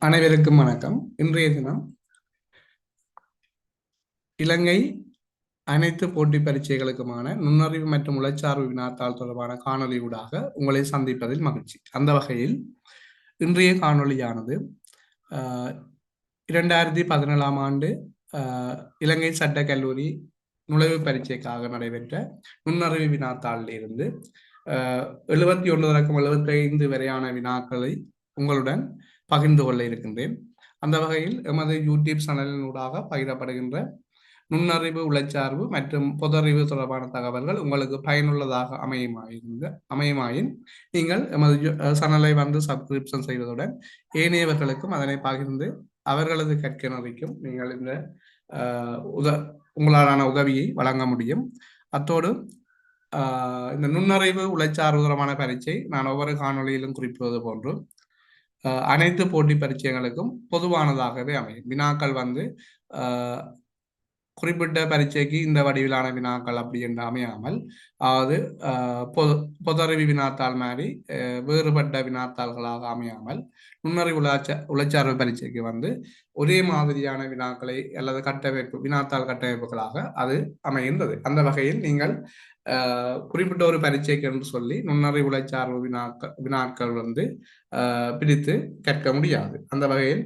அனைவருக்கும் வணக்கம். இன்றைய தினம் இலங்கை அனைத்து போட்டி பரீட்சைகளுக்குமான நுண்ணறிவு மற்றும் உளச்சார்பு வினாத்தாள் தொடர்பான காணொலி ஊடாக உங்களை சந்திப்பதில் மகிழ்ச்சி. அந்த வகையில் இன்றைய காணொளியானது 2017 ஆண்டு இலங்கை சட்ட கல்லூரி நுழைவு பரீட்சைக்காக நடைபெற்ற நுண்ணறிவு வினாத்தாளில் இருந்து 71 தொடக்கம் 75 வரையான வினாக்களை உங்களுடன் பகிர்ந்து கொள்ள இருக்கின்றேன். அந்த வகையில் எமது யூடியூப் சேனலினூடாக பகிரப்படுகின்ற நுண்ணறிவு உளச்சார்பு மற்றும் பொதறிவு தொடர்பான தகவல்கள் உங்களுக்கு பயனுள்ளதாக அமையுமாயின் நீங்கள் எமது சேனலை வந்து சப்ஸ்கிரிப்ஷன் செய்வதுடன் ஏனையவர்களுக்கும் அதனை பகிர்ந்து அவர்களது கற்கனவைக்கும் நீங்கள் இந்த உங்களாலான உதவியை வழங்க முடியும். அத்தோடு இந்த நுண்ணறிவு உளச்சார்பு தொடர்பான பரீட்சை நான் ஒவ்வொரு காணொலியிலும் குறிப்பிடுவது போன்று அனைத்து போட்டி பரீட்சைகளுக்கும் பொதுவானதாகவே அமையும். வினாக்கள் வந்து குறிப்பிட்ட பரீட்சைக்கு இந்த வடிவிலான வினாக்கள் அப்படி என்று அமையாமல், அதாவது பொதறிவு வினாத்தாள் மாதிரி வேறுபட்ட வினாத்தாள்களாக அமையாமல் நுண்ணறிவு உளச்சார்பு பரீட்சைக்கு வந்து ஒரே மாதிரியான வினாக்களை அல்லது வினாத்தாள் கட்டமைப்புகளாக அது அமைகின்றது. அந்த வகையில் நீங்கள் குறிப்பிட்ட ஒரு பரீட்சைக்கு என்று சொல்லி நுண்ணறிவு உளச்சார்பு வினாக்கள் வந்து பிரித்து கற்க முடியாது. அந்த வகையில்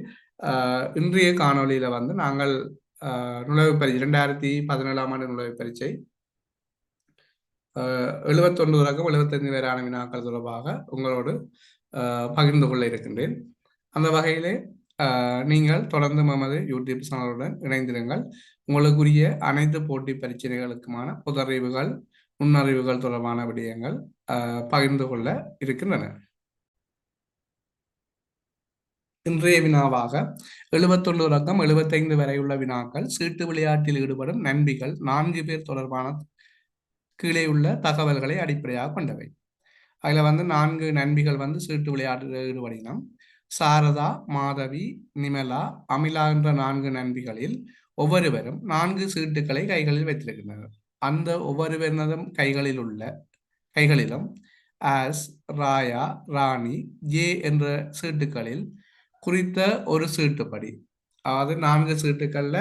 இன்றைய காணொலியில வந்து நாங்கள் நுழைவு பரீட்சை 2017 ஆண்டு நுழைவு பரீட்சை 71 தொடக்கம் 75 வரையான வினாக்கள் தொடர்பாக உங்களோடு பகிர்ந்து கொள்ள இருக்கின்றேன். அந்த வகையிலே நீங்கள் தொடர்ந்து நமது யூடியூப் சேனலுடன் இணைந்திருங்கள். உங்களுக்குரிய அனைத்து போட்டி பரீட்சைகளுக்குமான புதறிவுகள் நுண்ணறிவுகள் தொடர்பான விடயங்கள் பகிர்ந்து கொள்ள இருக்கின்றன. இன்றைய வினாவாக 71 தொடக்கம் 75 வரை உள்ள வினாக்கள் சீட்டு விளையாட்டில் ஈடுபடும் நண்பிகள் 4 பேர் தொடர்பான கீழே உள்ள தகவல்களை அடிப்படையாக கொண்டவை. அதுல வந்து 4 நண்பிகள் வந்து சீட்டு விளையாட்டில் ஈடுபடினோம். சாரதா, மாதவி, நிமலா, அமிலா என்ற 4 நண்பிகளில் ஒவ்வொருவரும் 4 சீட்டுக்களை கைகளில் வைத்திருக்கின்றனர். அந்த ஒவ்வொருவரதும் கைகளிலும் ஆஸ், ராயா, ராணி, ஜே என்ற சீட்டுகளில் குறித்த ஒரு சீட்டுப்படி, அதாவது 4 சீட்டுக்கள்ல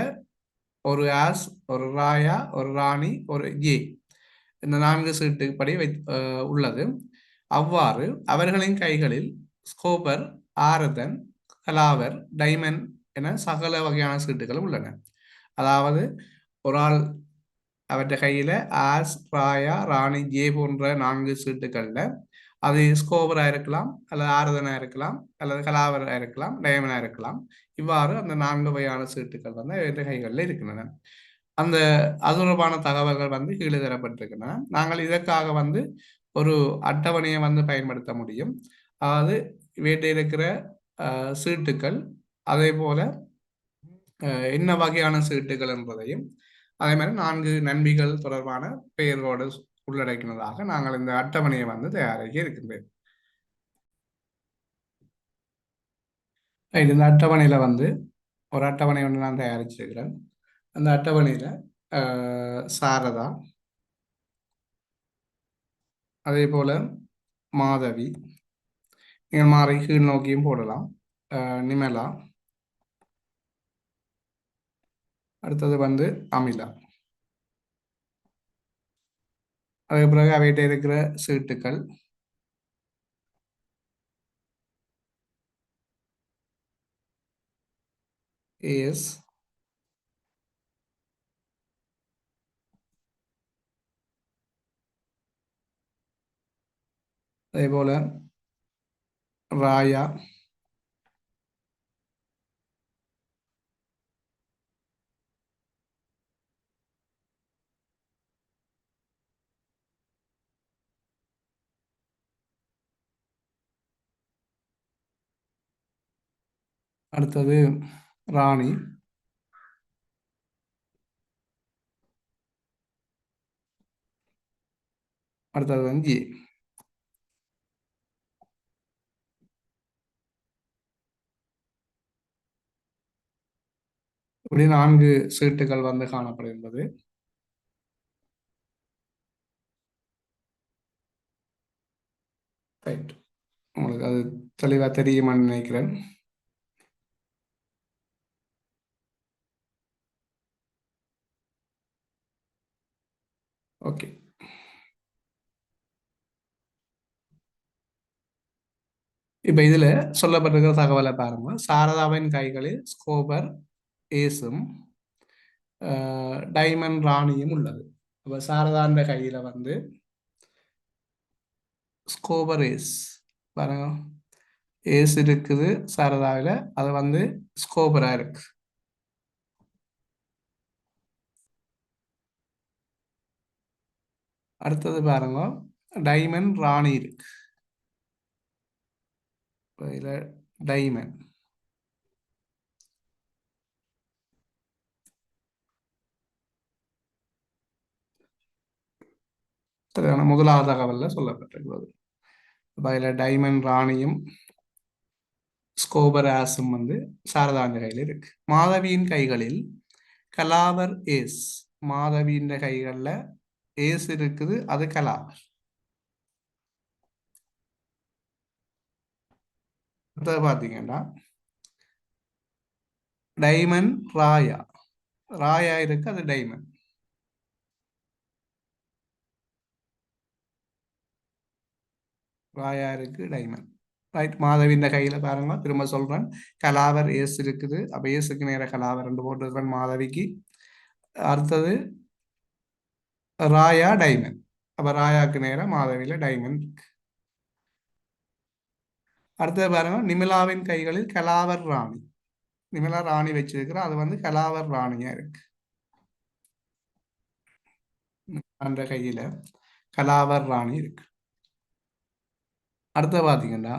ஒரு ஆஸ், ஒரு ராயா, ஒரு ராணி, ஒரு ஜே, இந்த 4 சீட்டுப்படி உள்ளது. அவ்வாறு அவர்களின் கைகளில் ஸ்கோபர், ஆரதன், கலாவர், டைமண்ட் என சகல வகையான சீட்டுகள் உள்ளன. அதாவது ஒரு ஆள் அவற்றை கையில ஆஸ், ராயா, ராணி, ஜே போன்ற 4 சீட்டுகள்ல அது ஸ்கோபரா இருக்கலாம், அல்லது ஆரதனா இருக்கலாம், அல்லது கலாவரா இருக்கலாம், டயமனா இருக்கலாம். இவ்வாறு அந்த 4 வகையான சீட்டுகள் வந்து அவற்றை கைகளில் இருக்கின்றன. அந்த அது தொடர்பான தகவல்கள் வந்து கீழே தரப்பட்டிருக்கின்றன. நாங்கள் இதற்காக வந்து ஒரு அட்டவணையை வந்து பயன்படுத்த முடியும். அதாவது இவற்றை இருக்கிற சீட்டுக்கள், அதே போல என்ன வகையான சீட்டுகள் என்பதையும், அதே மாதிரி 4 நண்பிகள் தொடர்பான பெயரோடு உள்ளடக்கினதாக நாங்கள் இந்த அட்டவணையை வந்து தயாரிக்க இருக்கின்றேன். இந்த அட்டவணையில வந்து ஒரு அட்டவணை ஒன்று நான் தயாரிச்சிருக்கிறேன். அந்த அட்டவணையில சாரதா, அதே போல மாதவி, நீங்கள் மாறி கீழ் நோக்கியும் போடலாம், நிமலா, அடுத்தது வந்து அமிலா. அதுக்கு பிறகு அவைகிட்ட இருக்கிற சீட்டுக்கள் ஏஎஸ், அதே போல ராயா, அடுத்தது ராணி, அடுத்தது வந்து ஜே. இப்படி 4 சீட்டுகள் வந்து காணப்படுகின்றது. ரைட், உங்களுக்கு அது தெளிவாக தெரியுமான்னு நினைக்கிறேன். ஓகே. இப்ப இதுல சொல்லப்பட்டிருக்கிற தகவலை பாருங்க. சாரதாவின் கைகளில் ஸ்கோபர் ஏசும் டைமண்ட் ராணியும் உள்ளது. அப்ப சாரதான்ற கையில வந்து ஸ்கோபர் ஏஸ் பாருங்க, ஏஸ் இருக்குது சாரதாவில், அது வந்து ஸ்கோபரா இருக்கு. அடுத்தது பாருங்க, டைமண்ட் ராணி இருக்கு. இதுல டைமண்ட் முதலாவது தகவல்ல சொல்லப்பட்டிருக்கிறது. அதில் டைமண்ட் ராணியும் ஸ்கோபர் ஆஸும் வந்து சாரதாண்ட கையில் இருக்கு. மாதவியின் கைகளில் கலாவர் ஏஸ், மாதவியின் கைகளில் ஏஸ் இருக்குது, அது கலாவர். அடுத்தது பார்த்தீங்கன்னா டைமண்ட் ராயா, ராயா இருக்கு, அது டைமண்ட். ராயா இருக்கு, டைமண்ட். ரைட். மாதவியின் கையில பாருங்க, திரும்ப சொல்றேன், கலாவர் ஏஸ் இருக்குது. அப்ப ஏசுக்கு நேர கலாவர் ரெண்டு போட்டுருக்கேன் மாதவிக்கு. அடுத்தது ராயா டைமண்ட். அப்ப ராயாக்கு நேரம் மாதவியில டைமண்ட் இருக்கு. அடுத்தது பாருங்க, நிமிலாவின் கைகளில் கலாவர் ராணி. நிமிலா ராணி வச்சிருக்கிற, அது வந்து கலாவர் ராணியா இருக்கு. அந்த கையில கலாவர் ராணி இருக்கு. அடுத்த பாத்தீங்கன்னா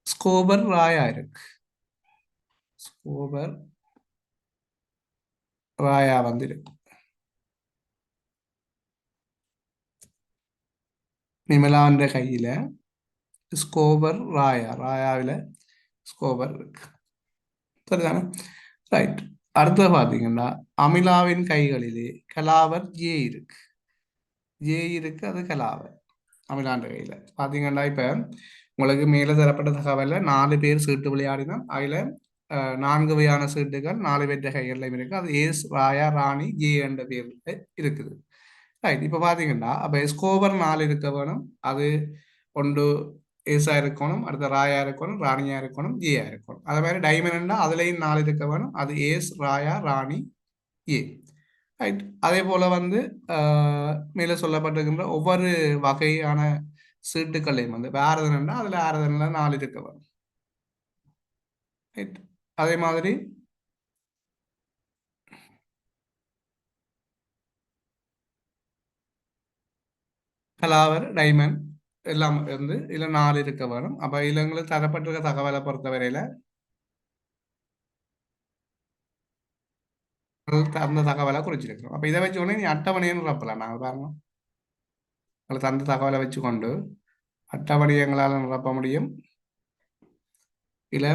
ஸ்கோபர் ராயா இருக்கு. ஸ்கோபர் ராயா வந்து இருக்கு. நிமிலான்ற கையில ஸ்கோபர் ராயா, ராயாவில ஸ்கோபர் இருக்கு. சரிதானே? ரைட். அடுத்த பாத்தீங்கன்னா அமிலாவின் கைகளிலே கலாவர் ஜே இருக்கு. ஜே இருக்கு, அது கலாவர் அமிலாண்ட கையில. பாத்தீங்கன்னா இப்ப உங்களுக்கு மேல தரப்பட்ட தகவல்ல 4 பேர் சீட்டு விளையாடினோம். அதுல 4 வகையான சீட்டுகள் 4 பேர்த்த கைகள்லையும் இருக்கு. அது ஏஸ், ராயா, ராணி, ஜே என்ற பேர்ல இருக்குது. ரைட். இப்ப பாத்தீங்கன்னா அப்ப ஸ்கோபர் 4 இருக்க வேணும். அது ஒன்று ஏசா இருக்கணும், அடுத்த ராயா இருக்கணும், ராணியா இருக்கணும், ஜியா இருக்கணும். அதே மாதிரி டைமண்ட்னா அதுலயும் 4 இருக்க வேணும். அது ஏஸ், ராயா, ராணி, ஏ. ரைட். அதே போல வந்து மேல சொல்லப்பட்டிருக்கின்ற ஒவ்வொரு வகையான சீட்டுக்களையும் வந்து ஆரதனா அதுல ஆரதனில் 4 இருக்க வேணும். ரைட். அதே மாதிரி கலாவர், டைமண்ட் எல்லாம் வந்து இதுல 4 இருக்க வேணும். அப்ப இதுல எங்களுக்கு தரப்பட்டிருக்க தகவலை பொறுத்தவரையில அந்த தகவலை குறிச்சிருக்கிறோம். அப்ப இதை வச்சு உடனே நீ அட்டவணைன்னு நிரப்பலாம். நாங்கள் பாருங்க, உங்களுக்கு அந்த தகவலை வச்சுக்கொண்டு அட்டவணை எங்களால் நிரப்ப முடியும். இல்ல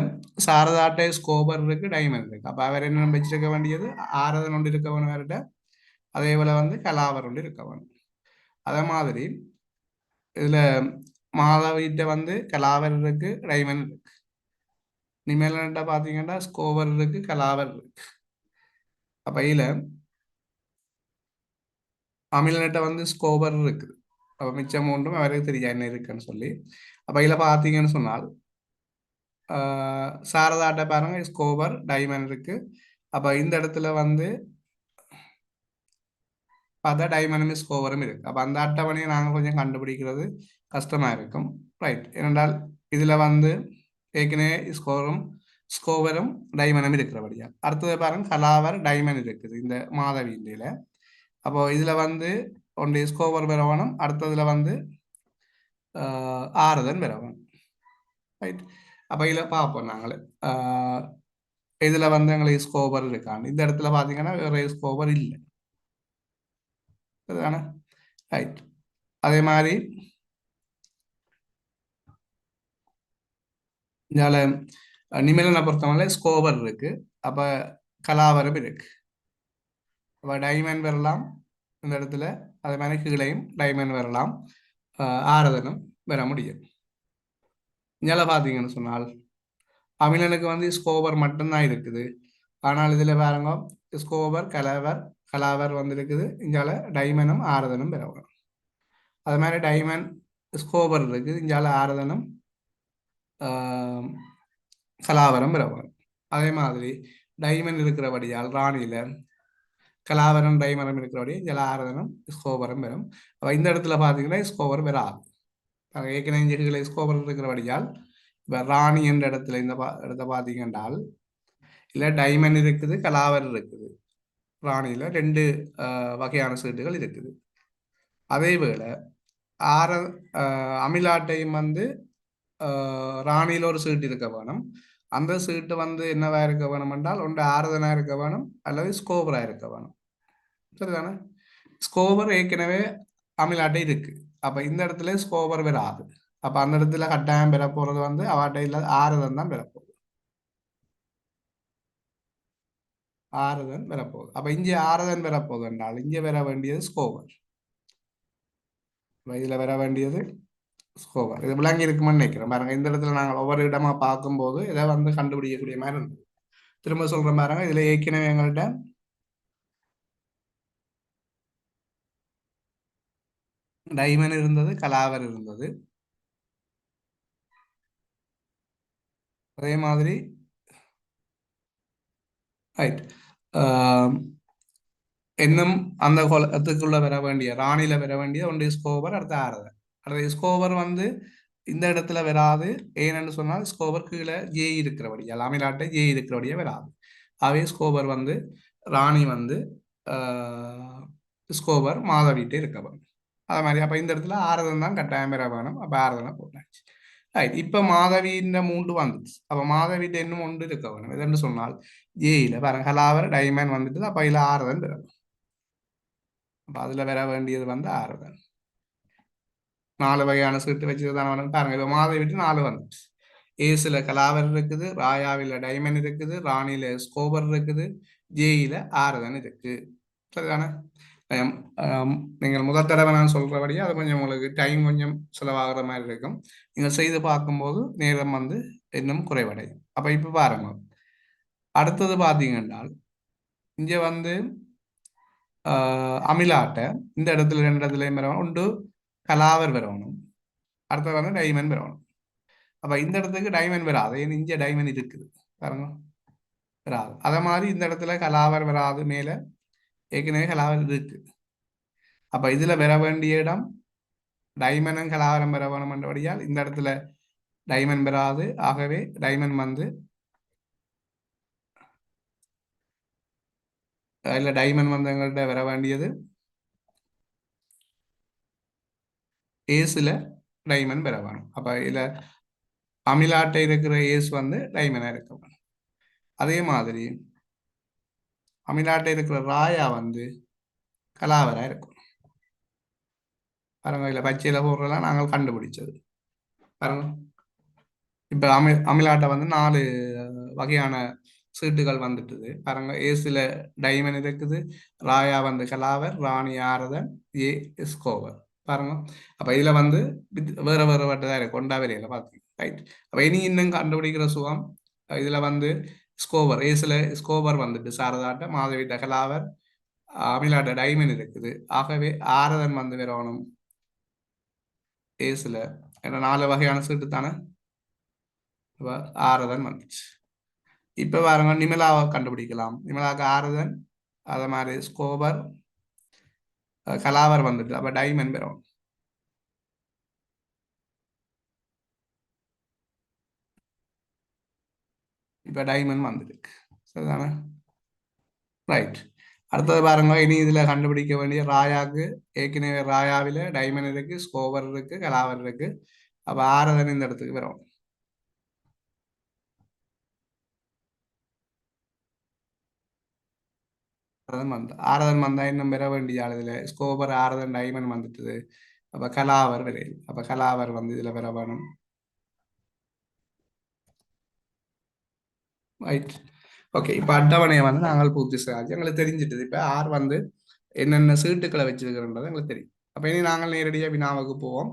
சாரதாட்டை ஸ்கோபர் இருக்கு, டைமண்ட் இருக்கு. அப்ப அவர் என்ன வச்சிருக்க வேண்டியது, ஆரதன் ஒன்று இருக்க வேணும் அவர்கிட்ட. அதே போல வந்து கலாவர் ஒன்று இருக்க வேணும். அதே மாதிரி இதுல மாதவிட்ட வந்து கலாவர் இருக்கு, டைமண்ட் இருக்கு. நிமேலன்ட்ட பாத்தீங்கன்னா ஸ்கோவர் இருக்கு, கலாவர் இருக்கு. அப்ப இதுல அமிலன்ட்ட வந்து ஸ்கோவர் இருக்குது. அப்ப மிச்சம் ஒன்றும் அவருக்கு தெரியா என்ன இருக்குன்னு சொல்லி. அப்ப இதுல பாத்தீங்கன்னு சொன்னால் சாரதாட்ட பாருங்க ஸ்கோவர் டைமண்ட் இருக்கு. அப்ப இந்த இடத்துல வந்து பார்த்தா டைமண்டும் ஸ்கோவரும் இருக்கு. அப்ப அந்த அட்டவணையை நாங்கள் கொஞ்சம் கண்டுபிடிக்கிறது கஷ்டமா இருக்கும். ரைட். ஏனென்றால் இதுல வந்து ஏற்கனவே ஸ்கோவரும் டைமண்டும் இருக்கிறபடியா. அடுத்தது பாருங்க கலாவர் டைமண்ட் இருக்குது இந்த மாதவி இந்தியில. அப்போ இதுல வந்து ஒன்று ஸ்கோவர் பெறவணும், அடுத்ததுல வந்து ஆறுதல் பெறவணும். ரைட். அப்ப இதுல பார்ப்போம் நாங்கள் இதுல வந்து எங்களுக்கு ஸ்கோவர் இருக்காங்க. இந்த இடத்துல பாத்தீங்கன்னா வேற ஸ்கோவர் இல்லை. சரிதானே? ரைட். அதே மாதிரி இதால நிமிலனை பொறுத்தவரை ஸ்கோவர் இருக்கு. அப்ப கலாவரம் இருக்கு. அப்ப டைமண்ட் வரலாம் இந்த இடத்துல. அதே மாதிரி கீழையும் டைமண்ட் வரலாம், ஆரதனும் வர முடியும். இதால பாத்தீங்கன்னு சொன்னால் அமிலனுக்கு வந்து ஸ்கோவர் மட்டும்தான் இருக்குது. ஆனால் இதுல பாருங்க ஸ்கோவர், கலவர், கலாவர் வந்திருக்குது, இங்கால டைமனும் ஆரதனும் பெறணும். அது மாதிரி டைமண்ட் ஸ்கோபர் இருக்குது, இங்கால ஆரதனும் கலாவரம் பெறணும். அதே மாதிரி டைமண்ட் இருக்கிறபடியால் ராணியில கலாவரம் டைமரம் இருக்கிறபடியே இங்கால ஆரதனும் ஸ்கோபரும் பெறும். அப்போ இந்த இடத்துல பார்த்தீங்கன்னா ஸ்கோபர் பெறாது. ஏற்கனவே இங்கே ஸ்கோபர் இருக்கிறபடியால் இப்போ ராணி என்ற இடத்துல இந்த இடத்த பார்த்தீங்கன்றால் இல்லை டைமண்ட் இருக்குது, கலாவர் இருக்குது. ராணியில் ரெண்டு வகையான சீட்டுகள் இருக்குது. அதே வேளை ஆர அமிலாட்டையும் வந்து ராணியில் ஒரு சீட்டு இருக்க வேணும். அந்த சீட்டு வந்து என்னவா இருக்க வேணும் என்றால் ஒன்று ஆரதனா இருக்க வேணும் அல்லது ஸ்கோபரா இருக்க வேணும். சரிதானே? ஸ்கோபர் ஏற்கனவே அமிலாட்டை இருக்கு. அப்ப இந்த இடத்துல ஸ்கோபர் வராது. அப்ப அந்த இடத்துல கட்டாயம் பெற போறது வந்து அவாட்டை இல்ல ஆரதன் தான் பெறப்போகுது. ஆரதன் பெறப்போகுது. அப்ப இங்கே ஆரதன் பெறப்போகுது என்றால் இங்கே வர வேண்டியது ஸ்கோபர். இதுல வர வேண்டியது ஸ்கோபர். இது விளங்கி இருக்குமென்னு நினைக்கிறேன். பாருங்க, இந்த இடத்துல நாங்கள் ஒவ்வொரு இடமா பார்க்கும்போது இதை வந்து கண்டுபிடிக்கக்கூடிய மாதிரி இருந்தது. திரும்ப சொல்ற பாருங்க, இதுல ஏற்கனவே எங்கள்கிட்ட டைமண்ட் இருந்தது, கலாவர் இருந்தது. அதே மாதிரி ரைட் இன்னும் அந்த குளத்துக்குள்ள வர வேண்டிய ராணியில வர வேண்டிய ஒன்று ஸ்கோபர், அடுத்த ஆறுதல். அடுத்த ஸ்கோபர் வந்து இந்த இடத்துல வராது. ஏன்னு சொன்னால் ஸ்கோபர் கீழே ஜே இருக்கிறபடியா, அமிலாட்டை ஜே இருக்கிறபடியா வராது. அவே ஸ்கோபர் வந்து ராணி வந்து ஸ்கோபர் மாதவிட்டே இருக்க வேணும். அது மாதிரி அப்போ இந்த இடத்துல ஆறுதல் தான் கட்டாயம் பெற வேணும். அப்போ ஆறுதலை போட்டாச்சு. ரைட். இப்போ மாதவியின் மூன்று வந்துச்சு. அப்போ மாதவிட்ட இன்னும் ஒன்று இருக்க வேணும். எதுன்னு சொன்னால் ஜேயில பாருங்க கலாவர் டைமண்ட் வந்துட்டு அப்போ இதில் ஆறுதல் பெறணும். அப்போ அதில் வர வேண்டியது வந்து ஆறுதல். 4 வகையான சீட்டு வச்சு தானே பாருங்க. இப்போ மாதவிட்டு 4 வந்துச்சு. ஏசுல கலாவர் இருக்குது, ராயாவில் டைமண்ட் இருக்குது, ராணியில ஸ்கோபர் இருக்குது, ஜேயில ஆறுதன் இருக்கு. சரிதானே? நீங்கள் முதல் தடவை நான் சொல்றபடியே அது கொஞ்சம் உங்களுக்கு டைம் கொஞ்சம் செலவாகிற மாதிரி இருக்கும். நீங்கள் செய்து பார்க்கும்போது நேரம் வந்து இன்னும் குறைவடையும். அப்ப இப்ப பாருங்க, அடுத்தது பார்த்தீங்கன்னா இங்க வந்து அமிலாட்டை இந்த இடத்துல 2 இடத்துலையும் வரணும். ஒன்று கலாவர் வரணும், அடுத்தது வந்து டைமண்ட் வரணும். அப்ப இந்த இடத்துக்கு டைமண்ட் வராது, ஏன்னா இங்க டைமண்ட் இருக்குது பாருங்க, வராது. அதே மாதிரி இந்த இடத்துல கலாவர் வராது, மேல ஏற்கனவே கலாவர் இருக்கு. அப்ப இதுல வர வேண்டிய இடம் டைமண்டும் கலாவரம் பெற வேணும் என்றபடியால் இந்த இடத்துல டைமண்ட் பெறாது. ஆகவே டைமண்ட் வந்து இல்ல டைமண்ட் வந்து எங்கள்கிட்ட வர வேண்டியது ஏஸ்ல டைமண்ட் பெற வேணும். அப்ப இதுல அமிலாட்டை இருக்கிற ஏஸ் வந்து டைமண்டா இருக்க வேணும். அதே மாதிரி அமிலாட்டை இருக்கிற ராயா வந்து கலாவரா இருக்கும். பாருங்க, இல்ல பச்சையில போடுறதெல்லாம் நாங்கள் கண்டுபிடிச்சது. பாருங்க, இப்ப அமிலாட்டை வந்து 4 வகையான சீட்டுகள் வந்துட்டுது பாருங்க. ஏசில டைமண்ட் இருக்குது, ராயா வந்து கலாவர், ராணி ஆரதன், ஏ ஸ்கோவர். பாருங்க, அப்ப இதுல வந்து வேற வேற வட்டதான் இருக்கு, கொண்டா வரையில பாத்தீங்க. ரைட். அப்ப இனி இன்னும் கண்டுபிடிக்கிற சுகம் இதுல வந்து ஸ்கோவர், ஏசில ஸ்கோவர் வந்துட்டு சாரதாட்ட, மாதவிட்ட கலாவர், அமிலாட்ட டைமண்ட் இருக்குது. ஆகவே ஆரதன் வந்து வரணும் ஏசில. ஏன்னா 4 வகையான சீட்டு தானே, ஆரதன் வந்துச்சு. இப்ப பாருங்க, நிமலாவை கண்டுபிடிக்கலாம். நிமலாவுக்கு ஆறுதன், அதே மாதிரி ஸ்கோபர், கலாவர் வந்துட்டு அப்ப டைமண்ட் பெறும். இப்ப டைமண்ட் வந்துருக்கு. சரிதானே? ரைட். அடுத்தது பாருங்க, இனி இதுல கண்டுபிடிக்க வேண்டிய ராயாக்கு ஏற்கனவே ராயாவில டைமண்ட் இருக்கு, ஸ்கோபர் இருக்கு, கலாவர் இருக்கு. அப்ப ஆறுதன் இந்த இடத்துக்கு வரும். ஆறுதன் வந்தா இன்னும் பெற வேண்டிய இதுல ஸ்கோபர் ஆறுதன் டைமண்ட் வந்துட்டுது. அப்ப கலாவர் வரையில். அப்ப கலாவர் வந்து இதுல பெற வேணும். ரைட். ஓகே. இப்ப அட்டவணையை வந்து நாங்கள் பூர்த்தி செய்யாது எங்களுக்கு தெரிஞ்சிட்டது. இப்ப ஆர் வந்து என்னென்ன சீட்டுக்களை வச்சிருக்கிறன்றது எங்களுக்கு தெரியும். அப்ப இனி நாங்கள் நேரடியாக வினாவுக்கு போவோம்.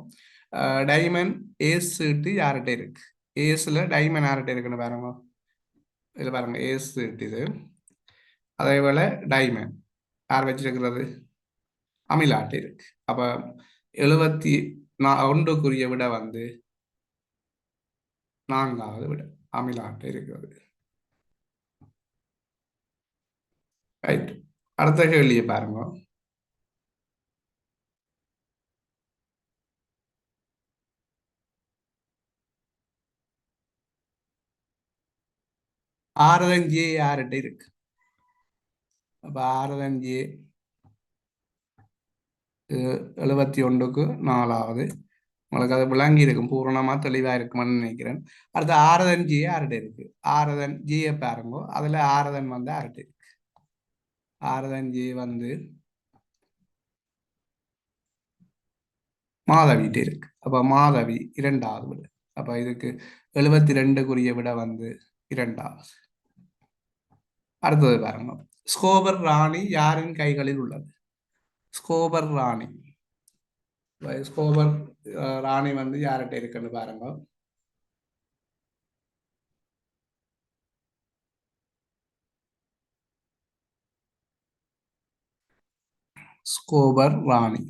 டைமண்ட் ஏஸ் சீட்டு யார்கிட்ட இருக்கு? ஏஸ்ல டைமண்ட் யார்கிட்ட இருக்குன்னு பாருங்க. இதுல பாருங்க, ஏஸ் சீட்டு இது. அதே போல டைமண்ட் யார் வச்சிருக்கிறது? அமிலாட்டு இருக்கு. அப்ப 71க்குரிய விட வந்து 4வது விட அமிலாட்டு இருக்கிறது. ரைட். அடுத்த கேள்வியை பாருங்க. ஆரதஞ்சியே யார்கிட்ட இருக்கு? அப்ப ஆரதஞ்சி 71க்கு 4வது. உங்களுக்கு அது விளங்கி இருக்கும், பூரணமா தெளிவா இருக்குமான்னு நினைக்கிறேன். அடுத்து ஆரதன் ஜி யார்கிட்ட இருக்கு? ஆரதன் ஜியை பாருங்க. அதுல ஆரதன் வந்து யார்கிட்ட இருக்கு? ஆரதன் ஜி வந்து மாதவிட்டு இருக்கு. அப்ப மாதவி 2வது விட. அப்ப இதுக்கு 72க்குரிய விட வந்து 2வது. அடுத்தது பாருங்க. ஸ்கோபர் ராணி யாரின் கைகளில் உள்ளது? ஸ்கோபர் ராணி. ஸ்கோபர் ராணி வந்து யார்கிட்ட இருக்குன்னு பாருங்க. ஸ்கோபர் ராணி.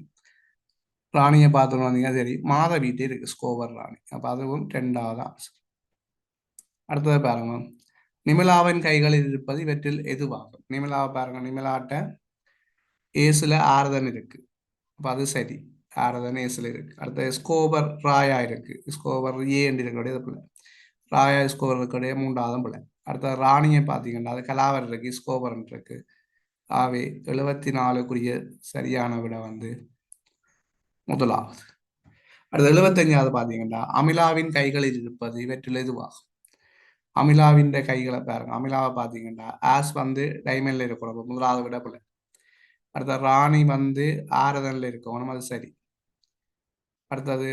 ராணியை பார்த்துட்டு வந்தீங்கன்னா சரி, மாதவிட்டு இருக்கு ஸ்கோபர் ராணி. அப்ப அதுவும் 2வது ஆன்சர். அடுத்தது பாருங்க. நிமிலாவின் கைகளில் இருப்பது இவற்றில் எதுவாகும்? நிமிலாவை பாருங்க. நிமிலாட்ட ஏசுல ஆரதன் இருக்கு. அப்ப அது சரி. ஆரதன் ஏசுல இருக்கு. அடுத்த ஸ்கோபர் ராயா இருக்கு. ஸ்கோபர் ஏன்னு இருக்கக்கூடிய பிள்ளை. ராயா ஸ்கோபர் இருக்கக்கூடிய 3வது பிள்ளை. அடுத்த ராணியை பார்த்தீங்கன்னா அது கலாவர் இருக்கு, ஸ்கோபர் இருக்கு. ஆவே 74க்குரிய சரியான விட வந்து 1வது. அடுத்த 75வது பார்த்தீங்கன்னா அமிலாவின் கைகளில் இருப்பது இவற்றில் எதுவாகும்? அமிலாவின் கைகளை பாருங்க. அமிலாவை பார்த்தீங்கன்னா ஆஸ் வந்து டைமண்ட்ல இருக்கணும், 1வது விட பிள்ளை. அடுத்த ராணி வந்து ஆரதன்ல இருக்கணும், அது சரி. அடுத்தது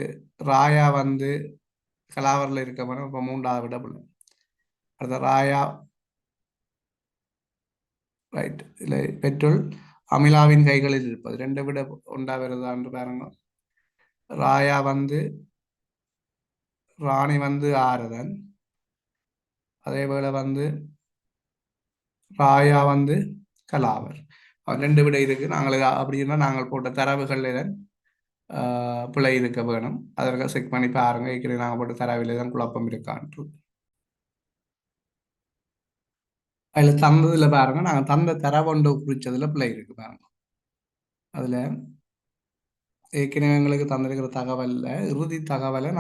ராயா வந்து கலாவரில் இருக்க வேணும், இப்போ 3வது விட பிள்ளை. அடுத்த ராயா ரைட். இல்லை, பெட்ரோல் அமிலாவின் கைகளில் இருப்பது 2 விட உண்டா வருதான்னு பாருங்க. ராயா வந்து ராணி வந்து ஆரதன், அதே போல வந்து ராயா வந்து கலாவர். 2 விட இருக்கு. நாங்கள் அப்படின்னா நாங்கள் போட்ட தரவுகள் பிழை இருக்க வேணும். அதற்கு செக் பண்ணி பாருங்க. ஏற்கனவே நாங்கள் போட்ட தரவில் தான் குழப்பம் இருக்கான்று. அதுல தந்ததுல பாருங்க, நாங்கள் தந்த தரவொண்டு குறிச்சதுல பிழை இருக்கு பாருங்க. அதுல ஏற்கனவே எங்களுக்கு தந்திருக்கிற தகவல்ல இறுதி தகவலை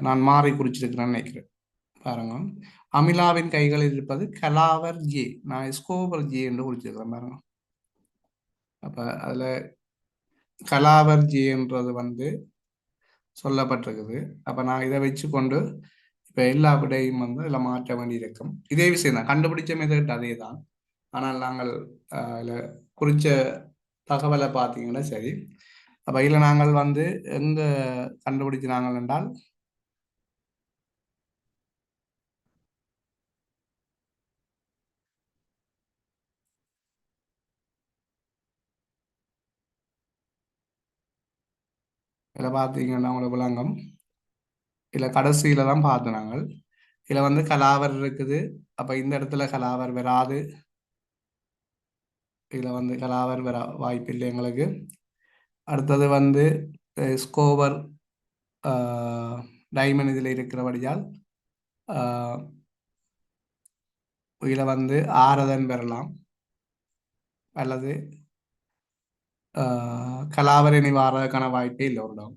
நான் மாறி குறிச்சிருக்கிறேன்னு நினைக்கிறேன். பாருங்க. அமிலாவின் கைகளில் இருப்பது கலாவர் ஜே, நான் ஸ்கோபர் ஜே என்று குறிச்சிருக்கிறேன் பாருங்க. அப்ப அதுல கலாவர் ஜே என்றது வந்து சொல்லப்பட்டிருக்குது. அப்ப நான் இதை வச்சு கொண்டு இப்ப எல்லா விடையும் வந்து இதுல மாற்ற வேண்டியிருக்கும். இதே விஷயம் தான், கண்டுபிடிச்ச மெத்தட் அதே தான். ஆனால் நாங்கள் இதுல குறிச்ச தகவலை பார்த்தீங்கன்னா சரி. அப்ப இதில் நாங்கள் வந்து எங்க கண்டுபிடிச்சினாங்கள் என்றால் இதில் பார்த்தீங்கன்னா உங்களுக்கு விளங்கும். இதில் கடைசியில தான் பார்த்து நாங்கள் இதில் வந்து கலாவர் இருக்குது. அப்ப இந்த இடத்துல கலாவர் வராது. இதில் வந்து கலாவர் வர வாய்ப்பு இல்லை எங்களுக்கு. அடுத்தது வந்து ஸ்கோவர் டைமண்ட் இதில் இருக்கிறபடியால் இதில் வந்து ஆரதன் பெறலாம், அல்லது கலாவர் இனி வாரதுக்கான வாய்ப்பே இல்லை ஒரு இடம்.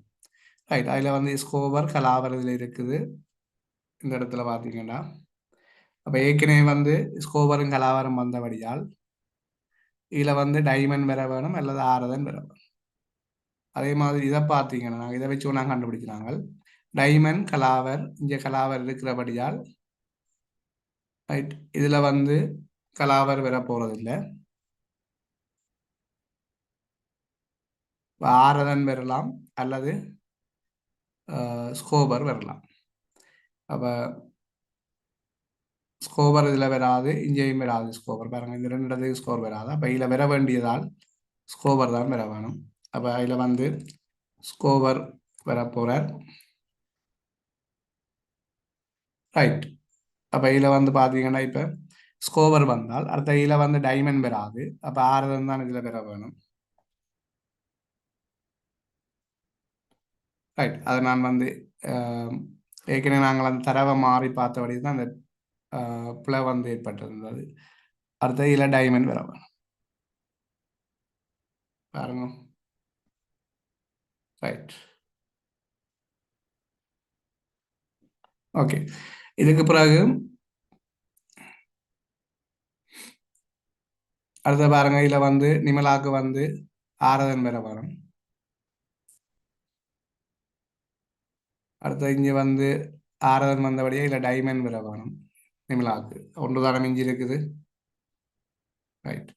ரைட். அதில் வந்து ஸ்கோவர் கலாவர் இதில் இருக்குது இந்த இடத்துல பார்த்தீங்கன்னா. அப்போ ஏற்கனவே வந்து ஸ்கோவரும் கலாவரம் வந்தபடியால் இதில் வந்து டைமண்ட் பெற வேணும், அல்லது ஆரதன் பெற வேணும். அதே மாதிரி இதை பார்த்தீங்கன்னா நாங்கள் இதை வச்சு நாங்கள் கண்டுபிடிக்கிறாங்க. டைமண்ட் கலாவர் இங்கே கலாவர் இருக்கிறபடியால் ரைட், இதில் வந்து கலாவர் பெற போகிறதில்லை. ஆரதன் பெறலாம், அல்லது ஸ்கோபர் வரலாம். அப்போ ஸ்கோபர் இதில் வராது, இங்கேயும் வராது. ஸ்கோபர் பாருங்க, இந்த 2 இடத்துக்கு ஸ்கோர் வராது. அப்போ இதில் வர வேண்டியதால் ஸ்கோபர் தான் வர வேணும். அப்போ அதில் வந்து ஸ்கோபர் வர போகிறார். ரைட். அப்போ இதில் வந்து பார்த்தீங்கன்னா இப்போ ஸ்கோவர் வந்தால் அடுத்த இதில் வந்து டைமண்ட் பெறாது. அப்போ ஆரதம் தான் இதில் பெற வேணும். ரைட், அதை நான் வந்து ஏற்கனவே நாங்கள் அந்த தரவை மாறி பார்த்தபடி தான் அந்த பிழை வந்து ஏற்பட்டிருந்தது. அடுத்த இதில் டைமண்ட் பெற வேணும் பாருங்க. Right, okay. இதுக்கு பிறகு அடுத்த பாருங்க, இதில் வந்து நிமலாக்கு வந்து ஆரதன் பெற வேணும். அடுத்த இங்கே வந்து ஆரதன் வந்தபடியே இல்லை டைமண்ட் பெற வேணும். நிமலாக்கு ஒன்று தானே மிஞ்சி இருக்குது. ரைட்,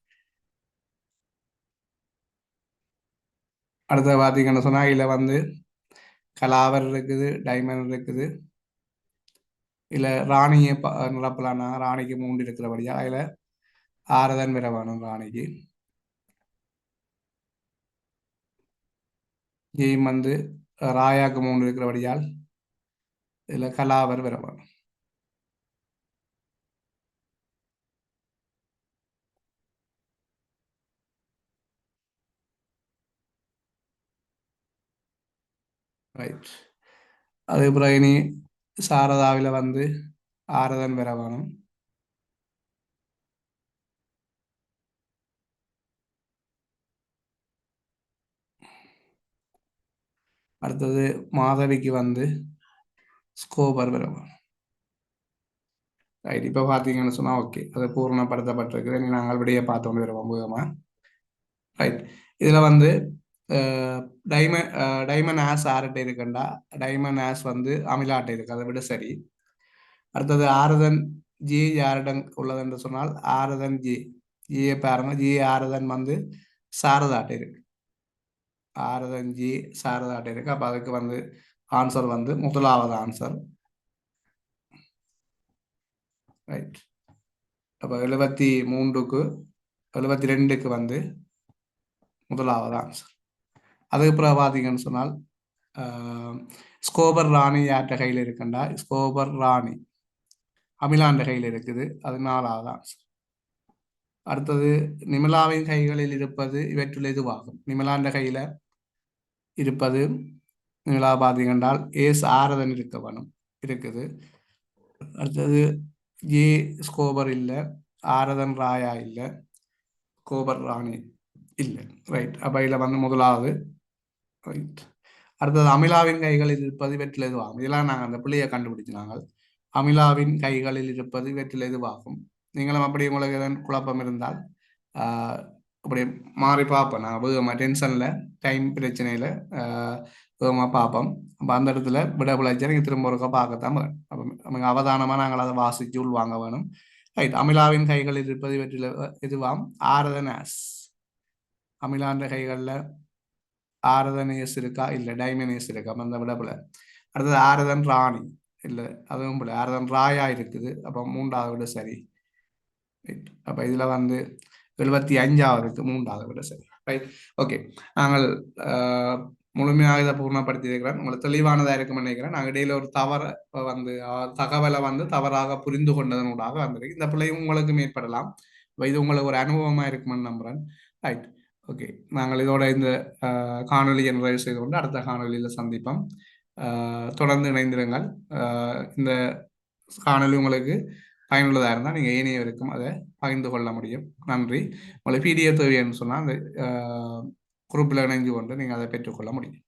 அடுத்த பார்த்தீங்கன்னு சொன்னால் இதில் வந்து கலாவர் இருக்குது, டைமண்ட் இருக்குது. இல்லை ராணியை நிரப்பலான்னா ராணிக்கு 3 இருக்கிறபடியா அதில் ஆரதன் பெற வேணும் ராணிக்கு. ஜெயம் வந்து ராயாக்கு 3 இருக்கிறபடியால் இதில் கலாவர் பெற வேணும். ரைட், அதே பிறகு இனி சாரதாவில் வந்து ஆரதன் பெற வேணும். அடுத்தது மாதவிக்கு வந்து ஸ்கோபர் பெற வேணும். ரைட், இப்போ பார்த்தீங்கன்னு சொன்னால் ஓகே, அது பூர்ணப்படுத்தப்பட்டிருக்குது. இனி நாங்கள் விடையை பார்த்தோன்னு வருவோம் முகமாக. ரைட், இதில் வந்து டைமண்ட் ஆஸ் ஆர்ட்ட இருக்குண்டா டைமண்ட் ஆஸ் வந்து அமிலாட்ட இருக்கு, அதை விட சரி. அடுத்தது ஆரதன் ஜி யாரிடம் உள்ளது என்று சொன்னால் ஆரதன் ஜி. ஜியை பாருங்க, ஜி ஆரதன் வந்து சாரதாட்ட இருக்கு. ஆரதன் ஜி சாரதாட்ட இருக்கு. அப்போ அதுக்கு வந்து ஆன்சர் வந்து முதலாவது ஆன்சர். ரைட், அப்போ 73க்கு 72க்கு வந்து முதலாவது ஆன்சர். அதுக்கு பிறகு பார்த்தீங்கன்னு சொன்னால் ஸ்கோபர் ராணி யார்கிட்ட கையில் இருக்குண்டா ஸ்கோபர் ராணி அமிலாண்ட கையில் இருக்குது, அது 4வது ஆன்சர். அடுத்தது நிமலாவின் கைகளில் இருப்பது இவற்றுள் எதுவாகும்? நிமலாண்ட கையில இருப்பது நிமலா பார்த்தீங்கன்றால் ஏஸ் ஆரதன் இருக்க வேணும், இருக்குது. அடுத்தது ஏ ஸ்கோபர் இல்லை, ஆரதன் ராயா இல்லை, ஸ்கோபர் ராணி இல்லை. ரைட், அப்போ இதில் வந்து முதலாவது. ரைட், அடுத்தது அமிலாவின் கைகளில் இருப்பது இவற்றில் எதுவாகும்? இதெல்லாம் நாங்கள் அந்த பிள்ளையை கண்டுபிடிச்சு நாங்கள் அமிலாவின் கைகளில் இருப்பது இவற்றில் எதுவாகும்? நீங்களும் அப்படி உங்களுக்கு ஏதாவது குழப்பம் இருந்தால் அப்படி மாறி பார்ப்போம். நாங்கள் வேகமாக டென்ஷனில் டைம் பிரச்சனையில் வேகமாக பார்ப்போம். அப்போ அந்த இடத்துல விட பிழைச்சா நீங்கள் திரும்ப ஒருக்கா பார்க்கத்தான் வேணும். அப்போ அவதானமாக நாங்கள் அதை வாசிச்சு உள்வாங்க வேணும். ரைட், அமிலாவின் கைகளில் இருப்பது இவற்றில் எதுவாம்? ஆரதனாஸ். அமிலாண்ட கைகளில் ஆரதனேஸ் இருக்கா? இல்லை டைமனேஸ் இருக்கா? அந்த விடப்பில். அடுத்தது ஆரதன் ராணி இல்லை, அதுவும் பிள்ளை. ஆரதன் ராயா இருக்குது. அப்போ 3வது விட சரி. ரைட், அப்போ இதில் வந்து 75க்கு 3வது விட சரி. Right, okay. நாங்கள் முழுமையாக இதை பூர்ணப்படுத்தி இருக்கிறேன். உங்களுக்கு தெளிவானதாக இருக்கும்னு நினைக்கிறேன். நாங்கள் இடையில ஒரு தவறை வந்து தகவலை வந்து தவறாக புரிந்து கொண்டதனூடாக வந்திருக்கு. இந்த பிள்ளையும் உங்களுக்கு மேற்படலாம். இது உங்களுக்கு ஒரு அனுபவமாக இருக்குமென்னு நம்புகிறேன். Right, okay. நாங்கள் இதோட இந்த காணொலியை நிறைவு செய்து கொண்டு அடுத்த காணொலியில் சந்திப்போம். தொடர்ந்து இணைந்திருங்கள். இந்த காணொலி உங்களுக்கு பயனுள்ளதாக இருந்தால் நீங்கள் ஏனையவருக்கும் அதை பகிர்ந்து கொள்ள முடியும். நன்றி. உங்களுக்கு பிடிஎஃப் தேவைன்னு சொன்னால் அந்த குரூப்பில் இணைஞ்சு கொண்டு நீங்கள் அதை பெற்றுக்கொள்ள முடியும்.